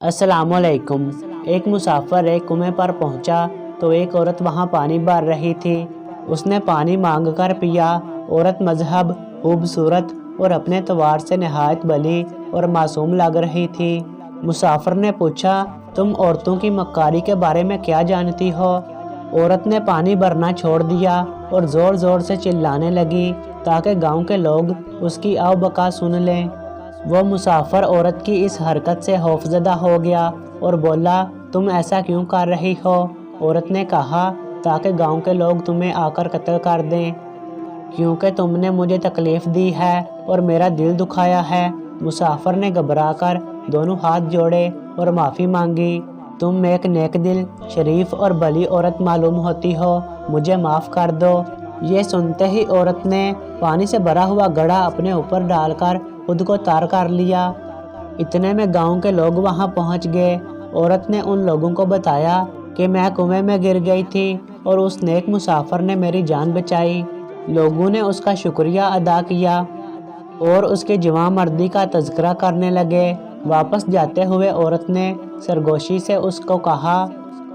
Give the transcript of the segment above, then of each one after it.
السلام علیکم۔ ایک مسافر ایک کنویں پر پہنچا تو ایک عورت وہاں پانی بھر رہی تھی۔ اس نے پانی مانگ کر پیا۔ عورت مذہب، خوبصورت اور اپنے تواار سے نہایت بھلی اور معصوم لگ رہی تھی۔ مسافر نے پوچھا، تم عورتوں کی مکاری کے بارے میں کیا جانتی ہو؟ عورت نے پانی بھرنا چھوڑ دیا اور زور زور سے چلانے لگی تاکہ گاؤں کے لوگ اس کی آو بکا سن لیں۔ وہ مسافر عورت کی اس حرکت سے خوفزدہ ہو گیا اور بولا، تم ایسا کیوں کر رہی ہو؟ عورت نے کہا، تاکہ گاؤں کے لوگ تمہیں آ کر قتل کر دیں، کیونکہ تم نے مجھے تکلیف دی ہے اور میرا دل دکھایا ہے۔ مسافر نے گھبرا کر دونوں ہاتھ جوڑے اور معافی مانگی۔ تم ایک نیک دل، شریف اور بھلی عورت معلوم ہوتی ہو، مجھے معاف کر دو۔ یہ سنتے ہی عورت نے پانی سے بھرا ہوا گھڑا اپنے اوپر ڈال کر خود کو تار کر لیا۔ اتنے میں گاؤں کے لوگ وہاں پہنچ گئے۔ عورت نے ان لوگوں کو بتایا کہ میں کنویں میں گر گئی تھی اور اس نیک مسافر نے میری جان بچائی۔ لوگوں نے اس کا شکریہ ادا کیا اور اس کی جواں مردی کا تذکرہ کرنے لگے۔ واپس جاتے ہوئے عورت نے سرگوشی سے اس کو کہا،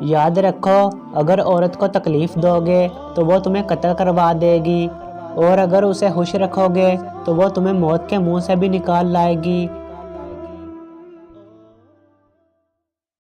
یاد رکھو، اگر عورت کو تکلیف دو گے تو وہ تمہیں قتل کروا دے گی، اور اگر اسے خوش رکھو گے تو وہ تمہیں موت کے منہ سے بھی نکال لائے گی۔